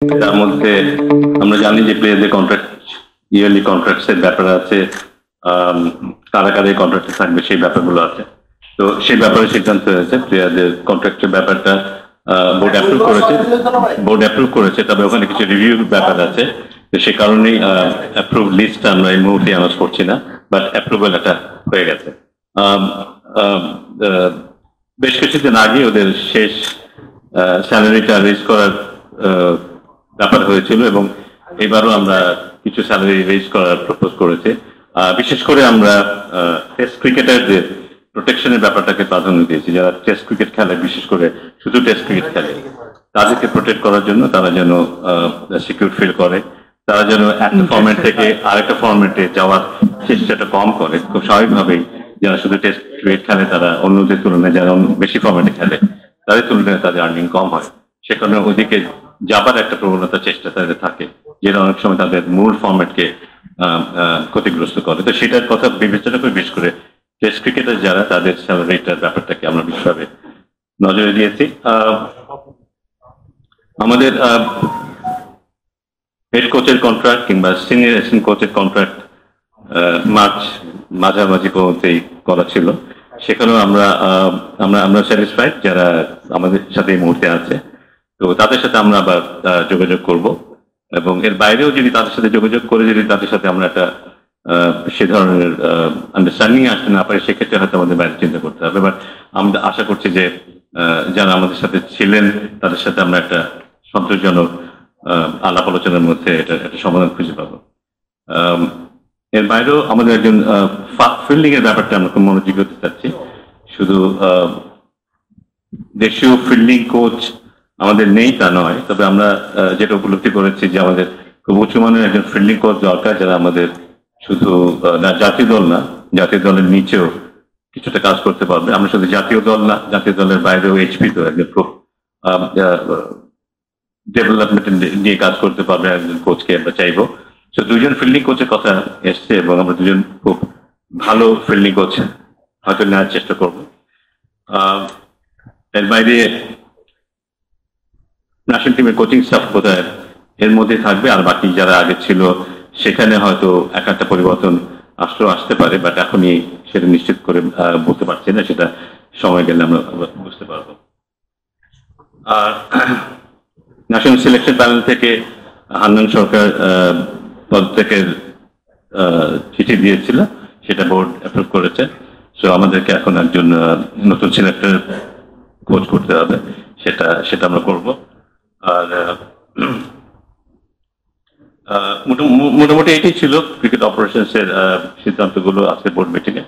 তার মধ্যে আমরা জানি যে প্লেয়ারদের কন্ট্রাক্ট, ইয়ারলি কন্ট্রাক্টের ব্যাপার আছে, কারা কারা কন্ট্রাক্টে থাকবে সেই ব্যাপারগুলো আছে। তো সেই ব্যাপারে সিদ্ধান্ত হয়েছে প্লেয়ারদের কন্ট্রাক্টের ব্যাপারটা বোর্ড অ্যাপ্রুভ করেছে, তবে ওখানে কিছু রিভিউ ব্যাপার আছে। তো সে কারণেই অ্যাপ্রুভ লিস্ট আমরা এই মুহূর্তে অ্যানাউন্স করছি না, বাট অ্যাপ্রুভাল এটা হয়ে গেছে। বেশ কিছুদিন আগে ওদের শেষ স্যালারিটা রেজ করার ব্যাপার হয়েছিল এবং এবারও আমরা কিছু স্যালারি রেজ করার প্রপোজ করেছে। বিশেষ করে আমরা টেস্ট ক্রিকেটারদের প্রোটেকশনের ব্যাপারটাকে প্রাধান্য দিয়েছি। যারা টেস্ট ক্রিকেট খেলে, বিশেষ করে শুধু টেস্ট ক্রিকেট খেলে, তাদেরকে প্রোটেক্ট করার জন্য তারা যেন সিকিউর ফিল করে, তারা যেন একটা ফরম্যাট থেকে আরেকটা ফরম্যাটে যাওয়ার চেষ্টাটা কম করে। খুব স্বাভাবিকভাবেই যারা শুধু টেস্ট ক্রিকেট খেলে তারা অন্যদের তুলনায় যারা বেশি ফরম্যাটে খেলে তাদের তুলনায় তাদের আর্নিং কম হয়, সেখানে ওদিকে যাবার একটা প্রবণতা চেষ্টা তাদের থাকে, যেটা অনেক সময় তাদের মূল ফরম্যাটকে ক্ষতিগ্রস্ত করে। তো সেটার কথা বিবেচনা করে বিশেষ করে টেস্ট ক্রিকেটার যারা, তাদের স্যালারিটার ব্যাপারটাকে আমরা বিশেষভাবে নজরে দিয়েছি। আমাদের হেড কোচের কন্ট্রাক্ট কিংবা সিনিয়র অ্যাসিস্ট্যান্ট কোচের কন্ট্রাক্ট মাঝামাঝি পর্যন্তই করা ছিল, সেখানেও আমরা স্যাটিসফাইড যারা আমাদের সাথে এই মুহূর্তে আছে। তো তাদের সাথে আমরা আবার যোগাযোগ করব এবং এর বাইরেও যদি তাদের সাথে যোগাযোগ করে যদি তাদের সাথে আমরা একটা সে ধরনের আন্ডারস্ট্যান্ডিং আসতে না পারে, সেক্ষেত্রে হয়তো আমাদের বাইরে চিন্তা করতে হবে। বাট আমরা আশা করছি যে যারা আমাদের সাথে ছিলেন তাদের সাথে আমরা একটা সন্তোষজনক আলাপ আলোচনার মধ্যে এটা একটা সমাধান খুঁজে পাবো। এর বাইরেও আমাদের একজন ফিল্ডিং এর ব্যাপারটা আমরা খুব মনোযোগী হতে চাচ্ছি। শুধু দেশীয় ফিল্ডিং কোচ আমাদের নেই তা নয়, তবে আমরা যেটা উপলব্ধি করেছি যে আমাদের খুব উঁচু মানের একজন ফিল্ডিং কোচ দরকার, যারা আমাদের শুধু জাতীয় দল না, জাতীয় দলের নিচেও কিছুটা কাজ করতে পারবে। আমরা শুধু জাতীয় দল না, জাতীয় দলের বাইরেও এইচপি তো একজন খুব ডেভেলপমেন্ট নিয়ে কাজ করতে পারবে একজন কোচকে আমরা চাইবো। তো দুজন ফিল্ডিং কোচের কথা এসছে এবং আমরা দুজন খুব ভালো ফিল্ডিং কোচ হয়তো নেওয়ার চেষ্টা করবো। এর বাইরে ন্যাশনাল টিমের কোচিং স্টাফ বোধহয় এর মধ্যে থাকবে, আর বাকি যারা আগে ছিল সেখানে হয়তো একটা পরিবর্তন আসতে পারে, বাট এখনই সেটা নিশ্চিত করে বলতে পারছি না, সেটা সময় গেলে আমরা বুঝতে পারবো। আর ন্যাশনাল সিলেকশন প্যানেল থেকে হান্নান সরকার পদত্যাগের চিঠি দিয়েছিল, সেটা বোর্ড অ্যাপ্রুভ করেছে। সো আমাদেরকে এখন একজন নতুন সিলেক্টর কোচ করতে হবে, সেটা আমরা করব। আর মোটামুটি এটাই ছিল ক্রিকেট অপারেশনস এর সিদ্ধান্তগুলো আজকে বোর্ড মিটিং এ।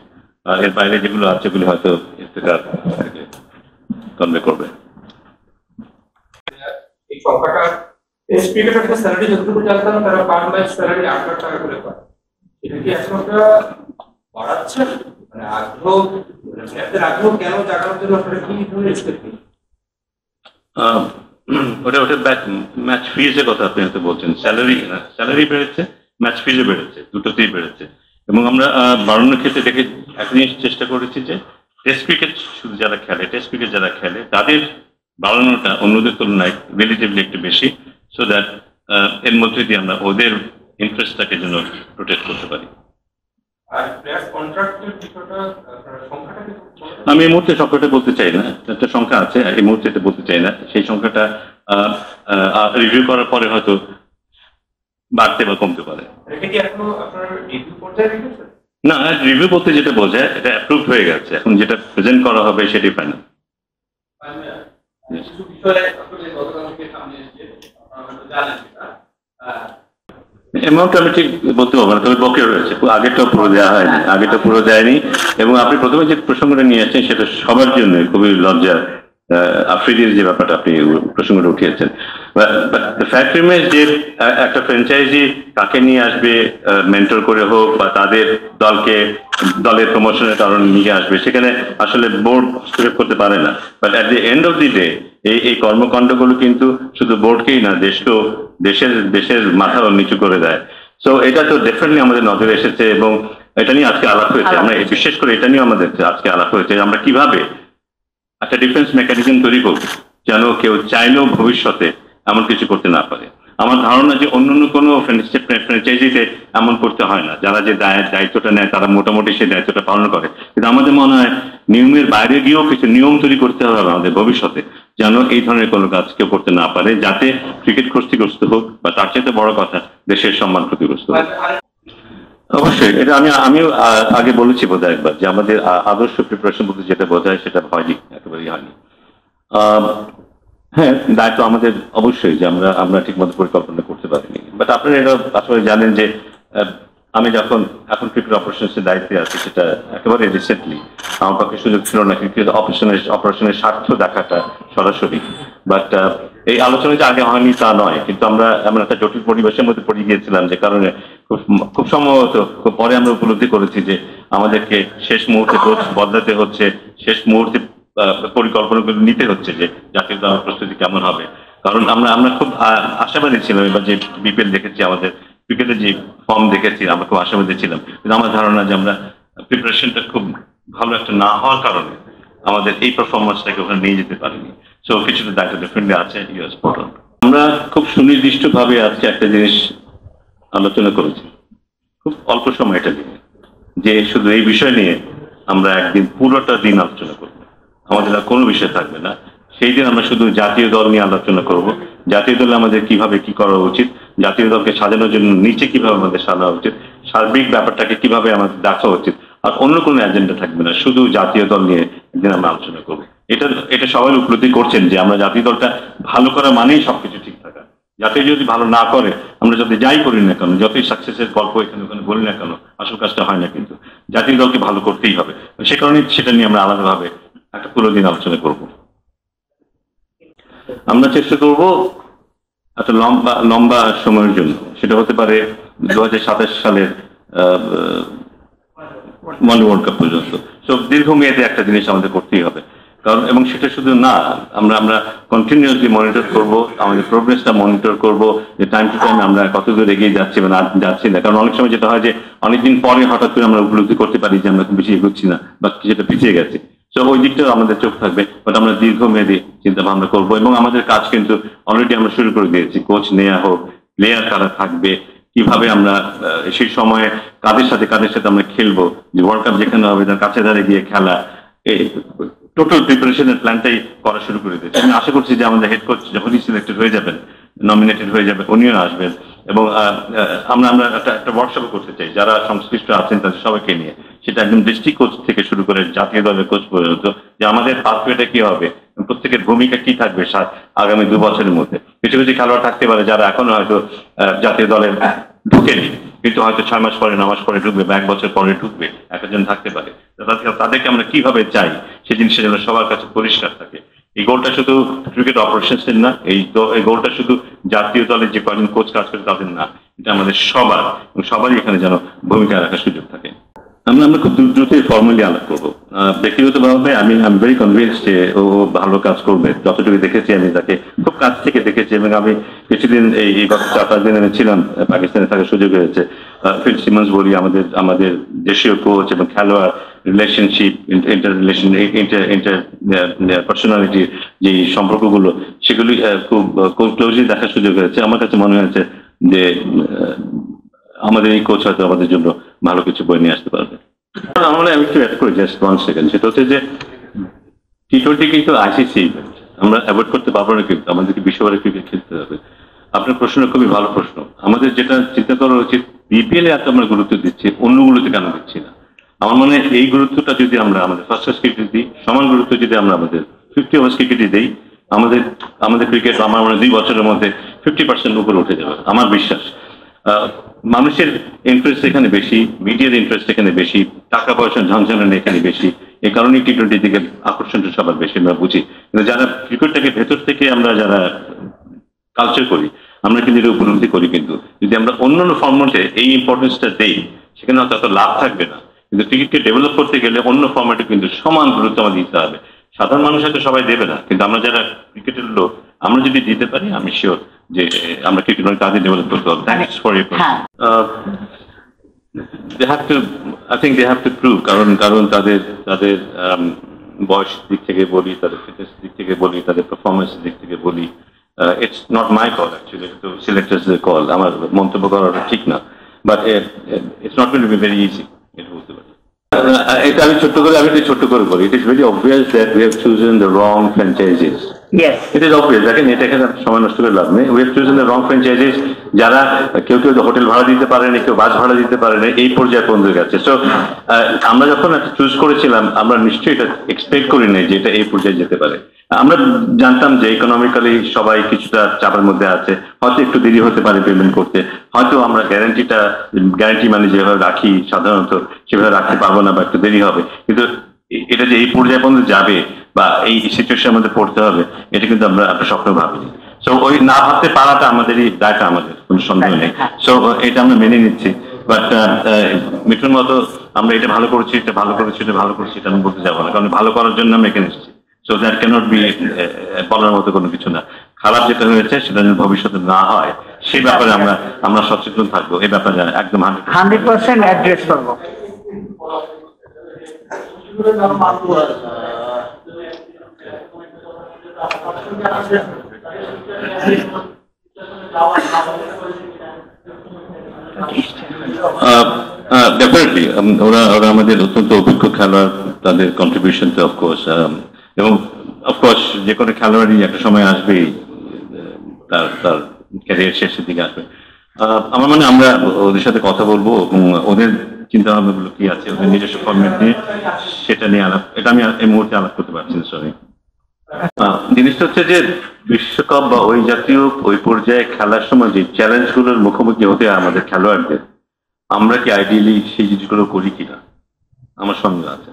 এর বাইরে যেগুলো আছে সেগুলি হয়তো ইফতেখার কনভে করবে। এই সংখ্যাটা টেস্ট ক্রিকেটারদের স্যালারি যতটুকু জানতাম তারা পার ম্যাচ স্যালারি 8 লাখ টাকা করে পায়। এটা কি এখন আপনারা বাড়াচ্ছেন? মানে আগ্রহ কেন জাগানোর জন্য আপনারা কি ধরনের স্টেপ নিন? ওটা ম্যাচ ফিজের কথা আপনি হয়তো বলছেন। স্যালারি বেড়েছে, ম্যাচ ফিজও বেড়েছে, দুটোতেই বেড়েছে। এবং আমরা বাড়ানোর ক্ষেত্রে দেখে একটা জিনিস চেষ্টা করেছি যে টেস্ট ক্রিকেট শুধু যারা খেলে, টেস্ট ক্রিকেট যারা খেলে তাদের বাড়ানোটা অন্যদের তুলনায় রিলেটিভলি একটু বেশি, সো দ্যাট এর মধ্যে দিয়ে আমরা ওদের ইন্টারেস্টটাকে যেন প্রোটেক্ট করতে পারি। আমি এই মুহূর্তে সংখ্যাটা বলতে চাই না, একটা সংখ্যা আছে এই মুহূর্তে এটা বলতে চাই না। সেই সংখ্যাটা রিভিউ করার পরে হয়তো বাড়তে বা কমতে পারে। না, রিভিউ বলতে যেটা বোঝায় এটা অ্যাপ্রুভ হয়ে গেছে, এখন যেটা প্রেজেন্ট করা হবে সেটাই ফাইনাল। অ্যামাউন্ট আমি ঠিক বলতে পারবো না, তবে বকেয়া রয়েছে, আগেরটা পুরো দেওয়া হয়নি, আগেরটা পুরো দেয়নি। এবং আপনি প্রথমে যে প্রসঙ্গটা নিয়ে আসছেন সেটা সবার জন্য খুবই লজ্জা, আফ্রিদির যে ব্যাপারটা আপনি প্রসঙ্গটা উঠিয়েছেন। ফ্যাক্ট রিমেজ যে একটা ফ্র্যাঞ্চাইজি কাকে নিয়ে আসবে মেন্টর করে হোক বা তাদের দলের প্রমোশনের কারণে নিয়ে আসবে, সেখানে আসলে বোর্ড হস্তক্ষেপ করতে পারে না। But at the end of the day এই কর্মকাণ্ডগুলো কিন্তু শুধু বোর্ডকেই না, দেশের মাথাও নিচু করে দেয়। সো এটা তো ডেফিনেটলি আমাদের নজরে এসেছে এবং এটা নিয়ে আজকে আলাপ হয়েছে। আমরা বিশেষ করে এটা নিয়ে আমাদের আজকে আলাপ হয়েছে আমরা কিভাবে একটা ডিফেন্স মেকানিজম তৈরি করবো যেন কেউ চাইলেও ভবিষ্যতে এমন কিছু করতে না পারে। আমার ধারণা যে অন্যান্য কোনো ফ্র্যাঞ্চাইজিতে এমন করতে হয় না, যারা যে দায়িত্বটা নেয় তারা মোটামুটি সেই দায়িত্বটা পালন করে। কিন্তু আমাদের মনে হয় নিয়মের বাইরে গিয়েও কিছু নিয়ম তৈরি করতে হবে আমাদের ভবিষ্যতে, যেন এই ধরনের কোনো কাজ কেউ করতে না পারে, যাতে ক্রিকেট ক্ষতিগ্রস্ত হোক বা তার চাইতে বড় কথা দেশের সম্মান ক্ষতিগ্রস্ত হোক। অবশ্যই এটা আমিও আগে বলেছি বোধহয় একবার, যে আমাদের আদর্শ প্রিপারেশন বলতে যেটা বোঝায় সেটা হয়নি, একেবারেই হয়নি। হ্যাঁ, দায়িত্ব আমাদের অবশ্যই যে আমরা ঠিকমতো পরিকল্পনা করতে পারিনি। বাট আপনারা এটা আসলে জানেন যে আমি যখন এখন ক্রিকেট অপারেশনের দায়িত্বে আছি, সেটা একেবারে রিসেন্টলি আমার পক্ষে সুযোগ ছিল না ক্রিকেট অপারেশনের স্বার্থ দেখাটা সরাসরি। বাট এই আলোচনা যে আগে হয়নি তা নয়, কিন্তু আমরা এমন একটা জটিল পরিবেশের মধ্যে পড়ে গিয়েছিলাম, যে কারণে খুব সম্ভবত খুব পরে আমরা উপলব্ধি করেছি যে আমাদেরকে শেষ মুহূর্তে কোচ বদলাতে হচ্ছে, শেষ মুহূর্তে পরিকল্পনাগুলো নিতে হচ্ছে যে জাতীয় দলের প্রস্তুতি কেমন হবে। কারণ আমরা খুব আশাবাদী ছিলাম, এবার যে বিপিএল দেখেছি, আমাদের ক্রিকেটের যে ফর্ম দেখেছি, আমরা খুব আশাবাদী ছিলাম। কিন্তু আমার ধারণা যে আমরা প্রিপারেশনটা খুব ভালো একটা না হওয়ার কারণে আমাদের এই পারফরমেন্সটাকে ওখানে নিয়ে যেতে পারিনি। সো কিছুটা দায়িত্ব ডেফিনেটলি আছে ইউএস পটল। আমরা খুব সুনির্দিষ্টভাবে আজকে একটা জিনিস আলোচনা করেছি, খুব অল্প সময় এটা নিয়ে, যে শুধু এই বিষয় নিয়ে আমরা একদিন পুরোটা দিন আলোচনা করব, আমাদের আর কোনো বিষয় থাকবে না। সেই দিন আমরা শুধু জাতীয় দল নিয়ে আলোচনা করব, জাতীয় দলে আমাদের কিভাবে কি করা উচিত, জাতীয় দলকে সাজানোর জন্য নিচে কিভাবে আমাদের সাজানো উচিত, সার্বিক ব্যাপারটাকে কিভাবে আমাদের দেখা উচিত, আর অন্য কোনো এজেন্ডা থাকবে না, শুধু জাতীয় দল নিয়ে একদিন আমরা আলোচনা করবো। এটা সবাই উপলব্ধি করছেন যে আমরা জাতীয় দলটা ভালো করা মানেই সবকিছু ঠিক থাকা। জাতীয় যদি ভালো না করে, আমরা যদি যাই করি না কেন, যতই সাকসেসের গল্প এখানে ওখানে বলি না কেন, আসল কাজটা হয় না। কিন্তু জাতীয় দলকে ভালো করতেই হবে, সে কারণে সেটা নিয়ে আমরা আলাদাভাবে একটা পুরো দিন আলোচনা করব। আমরা চেষ্টা করব একটা লম্বা সময়ের জন্য, সেটা হতে পারে 2027 সালের ওয়ার্ল্ড কাপ পর্যন্ত। সব দীর্ঘমেয়াদী একটা জিনিস আমাদের করতেই হবে। কারণ এবং সেটা শুধু না, আমরা কন্টিনিউয়াসলি মনিটর করব, আমাদের প্রোগ্রেসটা মনিটর করব, যে টাইম টু টাইম আমরা কত দূর এগিয়ে যাচ্ছি বা না যাচ্ছি না। কারণ অনেক সময় যেটা হয় যে অনেকদিন পরে হঠাৎ করে আমরা উপলব্ধি করতে পারি যে আমরা খুব বেশি এগোচ্ছি না বা কিছুটা পিছিয়ে গেছি। তো ওই দিকটাও আমাদের চোখ থাকবে, বাট আমরা দীর্ঘমেয়াদী চিন্তা ভাবনা করবো। এবং আমাদের কাজ কিন্তু অলরেডি আমরা শুরু করে দিয়েছি, কোচ নেওয়া হোক, প্লেয়ার কারা থাকবে, কিভাবে আমরা সেই সময়ে কাদের সাথে আমরা খেলবো, যে ওয়ার্ল্ড কাপ যেখানে হবে তার কাছে ধারে গিয়ে খেলা, এই টোটাল প্রিপারেশনের প্ল্যানটাই করা শুরু করে দিয়েছে। আমি আশা করছি যে আমাদের হেড কোচ যখনই সিলেক্টেড হয়ে যাবেন, নমিনেটেড হয়ে যাবে, উনিও আসবেন। এবং আমরা একটা ওয়ার্কশপ করতে চাই যারা সংশ্লিষ্ট আছেন তাদের সবাইকে নিয়ে, সেটা একদম ডিস্ট্রিক্ট কোচ থেকে শুরু করে জাতীয় দলের কোচ পর্যন্ত, যে আমাদের পাথওয়েটা কি হবে, প্রত্যেকের ভূমিকা কি থাকবে আগামী 2 বছরের মধ্যে। কিছু কিছু খেলোয়াড় থাকতে পারে যারা এখনো হয়তো জাতীয় দলে ঢুকেনি, কিন্তু হয়তো 6 মাস পরে 9 মাস পরে ঢুকবে বা 1 বছর পরে ঢুকবে, একজন থাকতে পারে। তাদেরকে আমরা কিভাবে চাই সেই জিনিসটা যেন সবার কাছে পরিষ্কার থাকে। এই গোলটা শুধু ক্রিকেট অপারেশনস এর না, এই গোলটা শুধু জাতীয় দলের যে কয়েকজন কোচ কাজ করে তাদের না, এটা আমাদের সবার, এবং সবারই এখানে যেন ভূমিকা রাখার সুযোগ থাকে। আমরা খুব দ্রুতই ফর্মালি আলাপ করবো। ব্যক্তিগতভাবে আমি ভেরি কনভিন্স যে ও ভালো কাজ করবে। যতটুকু দেখেছি আমি তাকে খুব কাছ থেকে দেখেছি, এবং আমি কিছুদিন এই গত 4-5 দিন আমি ছিলাম পাকিস্তানে থাকার সুযোগ হয়েছে। ফিল সিমন্স বলি, আমাদের দেশীয় কোচ এবং খেলোয়াড় রিলেশনশিপ, ইন্টার পার্সোনালিটির যে সম্পর্কগুলো, সেগুলি খুব ক্লোজলি দেখার সুযোগ হয়েছে। আমার কাছে মনে হয়েছে যে আমাদের এই কোচ হয়তো আমাদের জন্য ভালো কিছু বই নিয়ে আসতে পারবে। আমি একটু অ্যাড করি জাস্ট 1 সেকেন্ড, সেটা হচ্ছে যে টি-20 কিন্তু আইসিসি ইভেন্ট, আমরা অ্যাভয়েড করতে পারবো না, কিন্তু আমাদেরকে বিশ্ববারের ক্রিকেট খেলতে হবে। আপনার প্রশ্ন খুবই ভালো প্রশ্ন। আমাদের যেটা চিন্তা করা উচিত, বিপিএল এ এত আমরা গুরুত্ব দিচ্ছি, অন্যগুলোতে কেন দিচ্ছি না? আমার মনে হয় এই গুরুত্বটা যদি আমরা আমাদের ফার্স্ট ক্লাস ক্রিকেট দিই, সমান গুরুত্ব যদি আমরা আমাদের 50 ওভার্স ক্রিকেটে দিই, আমাদের ক্রিকেট আমার মনে হয় 2 বছরের মধ্যে 50% উপরে উঠে যাবে, আমার বিশ্বাস। মানুষের ইন্টারেস্ট এখানে বেশি, মিডিয়ার ইন্টারেস্ট এখানে বেশি, টাকা পয়সা ঝঞ্ঝানো এখানে বেশি। এই কারণে টি-20 দিকে আকর্ষণটা সবার বেশি আমরা বুঝি। কিন্তু যারা ক্রিকেটটাকে ভেতর থেকে আমরা যারা কালচার করি, আমরা কিন্তু এটা উপলব্ধি করি। কিন্তু যদি আমরা অন্যান্য ফর্মেটে এই ইম্পর্টেন্সটা দেই, সেখানে হয়তো এত লাভ থাকবে না। কিন্তু ক্রিকেটকে ডেভেলপ করতে গেলে অন্য ফর্মেটে কিন্তু সমান গুরুত্ব আমাদের দিতে হবে। সাধারণ মানুষ হয়তো সবাই দেবে না, কিন্তু আমরা যারা ক্রিকেটের লোক, আমরা যদি দিতে পারি, আমি শিওর যে আমরা ক্রিকেট তাদের ডেভেলপ করতে হবে। Thanks for your I think they have to prove, কারণ তাদের বয়স দিক থেকে বলি, তাদের ফিটনেস দিক থেকে বলি, তাদের পারফরমেন্স দিক থেকে বলি, it's not my call actually, তো সিলেক্টার্সদের কল, আমার মন্তব্য করাটা ঠিক না, but it's not going to be very easy, এটা বলতে পারি। এটা আমি ছোট্ট করে বলি, it is very obvious that we have chosen the wrong franchises. Yes. It is obvious, দেখেন এটা এখানে সময় নষ্ট করে লাভ নেই। We have chosen the wrong franchises, যারা কেউ হোটেল ভাড়া দিতে পারেনি, কেউ বাস ভাড়া দিতে পারেনি, এই পর্যায়ে পৌঁছে গেছে। সো আমরা যখন একটা চুজ করেছিলাম, আমরা নিশ্চয়ই এটা এক্সপেক্ট করি নাই যে এটা এই পর্যায়ে যেতে পারে। আমরা জানতাম যে ইকোনমিক্যালি সবাই কিছুটা চাপের মধ্যে আছে, হয়তো একটু দেরি হতে পারে পেমেন্ট করতে, হয়তো আমরা গ্যারান্টি মানে যেভাবে রাখি সাধারণত সেভাবে রাখতে পারবো না, বা একটু দেরি হবে, কিন্তু এটা যে এই পর্যায়ে পর্যন্ত যাবে বা এই সিচুয়েশনের মধ্যে পড়তে হবে, এটা কিন্তু আমরা স্বপ্ন ভাবিনি। সো ওই না ভাবতে পারাটা আমাদেরই দায়টা, আমাদের কোনো সন্দেহ নেই। সো এটা আমরা মেনে নিচ্ছি, বাট মিঠুন মতো আমরা এটা ভালো করেছি, এটা ভালো করেছি, এটা আমি বলতে যাবো না, কারণ ভালো করার জন্য আমরা এখানে এসেছি। সো দ্যাট ক্যানট বি বলার মতো কোনো কিছু না। খারাপ যেটা হয়েছে সেটা যেন ভবিষ্যতে না হয় সেই ব্যাপারে আমরা সচেতন থাকবো, এই ব্যাপারে একদম 100% অ্যাড্রেস করবো। ডেফিনেটলি ওরা আমাদের অত্যন্ত অভিজ্ঞ খেলোয়াড়, তাদের কন্ট্রিবিউশন তো অফকোর্স, এবং অফকোর্স যে কোনো খেলোয়াড়ই একটা সময় আসবেই, তার ক্যারিয়ার শেষের দিকে আসবে। আমার মানে আমরা ওদের সাথে কথা বলবো, ওদের চিন্তা ভাবনাগুলো কি আছে, ওদের নিজস্ব ফরম্যাট নিয়ে সেটা নিয়ে আলাপ, এটা আমি এই মুহূর্তে আলাপ করতে পারছি না, সরি। জিনিসটা হচ্ছে যে বিশ্বকাপ বা ওই পর্যায়ে খেলার সময় যে চ্যালেঞ্জগুলোর মুখোমুখি হতে হয় আমাদের খেলোয়াড়দের, আমরা কি আইডিয়ালি সেই জিনিসগুলো করি কিনা আমার সন্দেহ আছে।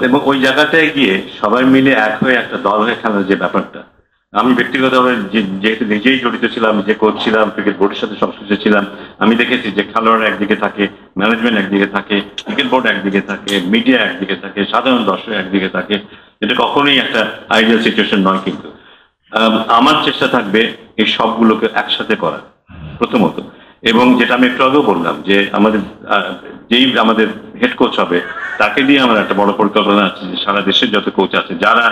এবং ওই জায়গাটায় গিয়ে সবাই মিলে এক হয়ে একটা দল হয়ে খেলার যে ব্যাপারটা, আমি ব্যক্তিগতভাবে যেহেতু নিজেই জড়িত ছিলাম, যে কোচ ছিলাম, ক্রিকেট বোর্ডের সাথে সংশ্লিষ্ট ছিলাম, আমি দেখেছি যে খেলোয়াড় একদিকে থাকে, ম্যানেজমেন্ট একদিকে থাকে, ক্রিকেট বোর্ড একদিকে থাকে, মিডিয়া একদিকে থাকে, সাধারণ দর্শক একদিকে থাকে। এটা কখনোই একটা আইডিয়াল সিচুয়েশন নয়, কিন্তু আমার চেষ্টা থাকবে এই সবগুলোকে একসাথে করা প্রথমত, এবং যেটা আমি একটু আগেও বললাম যে আমাদের হেড কোচ হবে, তাকে দিয়ে আমার একটা বড় পরিকল্পনা আছে যে সারা দেশের যত কোচ আছে যারা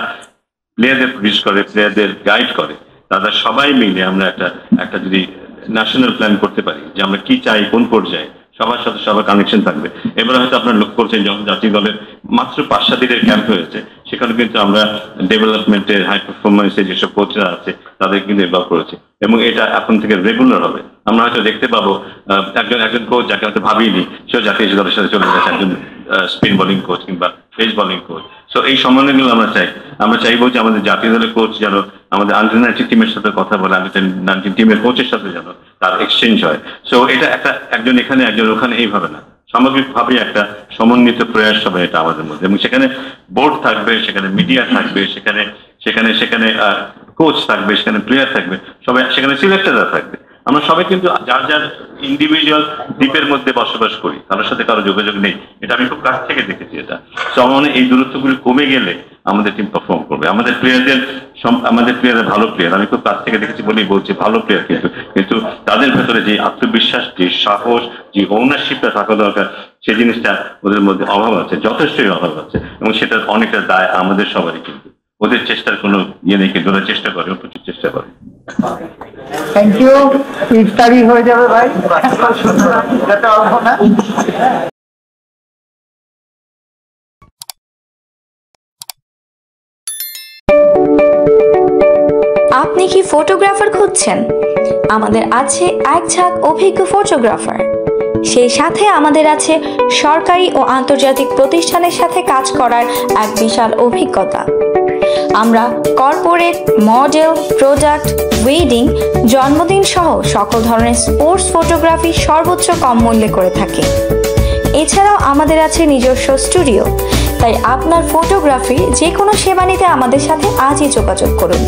প্লেয়ারদের প্রডিউস করে, প্লেয়ারদের গাইড করে, তারা সবাই মিলে আমরা একটা যদি ন্যাশনাল প্ল্যান করতে পারি যে আমরা কি চাই, কোন পর্যায়ে সবার সাথে সবার কানেকশন থাকবে। এবার হয়তো আপনারা লক্ষ্য করছেন যখন জাতীয় দলের মাত্র 5-7 দিনের ক্যাম্প হয়েছে, সেখানে কিন্তু আমরা ডেভেলপমেন্টের হাই পারফরমেন্সের যেসব কোচরা আছে তাদের কিন্তু ইনভলভ করেছি, এবং এটা এখন থেকে রেগুলার হবে। আমরা হয়তো দেখতে পাবো একজন কোচ যাকে হয়তো ভাবিনি, সেও জাতীয় দলের সাথে চলে গেছে, একজন স্পিন বোলিং কোচ কিংবা পেস বোলিং কোচ। সো এই সমন্বয়গুলো আমরা চাইবো যে আমাদের জাতীয় দলের কোচ যেন আমাদের আন্ডার 19 টিমের সাথে কথা বলে, আন্ডার 19 টিমের কোচের সাথে যেন তার এক্সচেঞ্জ হয়। সো এটা একজন এখানে একজন ওখানে এইভাবে না, সামগ্রিকভাবে একটা সমন্বিত প্রয়াস হবে এটা আমাদের মধ্যে, এবং সেখানে বোর্ড থাকবে, সেখানে মিডিয়া থাকবে, সেখানে কোচ থাকবে, সেখানে প্লেয়ার থাকবে, সবাই সেখানে সিলেক্টররা থাকবে। আমরা সবাই কিন্তু যার ইন্ডিভিজুয়াল দ্বীপের মধ্যে বসবাস করি, তার সাথে কারো যোগাযোগ নেই, এটা আমি খুব কাছ থেকে দেখেছি। এটা মানে এই দূরত্বগুলি কমে গেলে আমাদের টিম পারফর্ম করবে। আমাদের প্লেয়াররা ভালো প্লেয়ার, আমি খুব কাছ থেকে দেখেছি বলেই বলছি, ভালো প্লেয়ার, কিন্তু তাদের ভেতরে যে আত্মবিশ্বাস, যে সাহস, যে ওনারশিপটা থাকা দরকার, সেই জিনিসটা ওদের মধ্যে অভাব আছে, যথেষ্টই অভাব আছে, এবং সেটার অনেকটা দায় আমাদের সবারই। কিন্তু ওদের চেষ্টার কোনো ইয়ে নেই, কিন্তু ওরা চেষ্টা করে, প্রচুর চেষ্টা করে। Thank you. ইফতারি হয়ে যাবে ভাই, এটা অল্প না। আপনি কি ফটোগ্রাফার খুঁজছেন? আমাদের আছে এক ঝাঁক অভিজ্ঞ ফটোগ্রাফার, সেই সাথে আমাদের আছে সরকারি ও আন্তর্জাতিক প্রতিষ্ঠানের সাথে কাজ করার এক বিশাল অভিজ্ঞতা। আমরা কর্পোরেট, মডেল, প্রোডাক্ট, ওয়েডিং, জন্মদিন সহ সকল ধরনের স্পোর্টস ফটোগ্রাফি সর্বোচ্চ কম মূল্যে করে থাকি। এছাড়াও আমাদের আছে নিজস্ব স্টুডিও। তাই আপনার ফটোগ্রাফির যে কোনো সেবা নিতে আমাদের সাথে আজই যোগাযোগ করুন।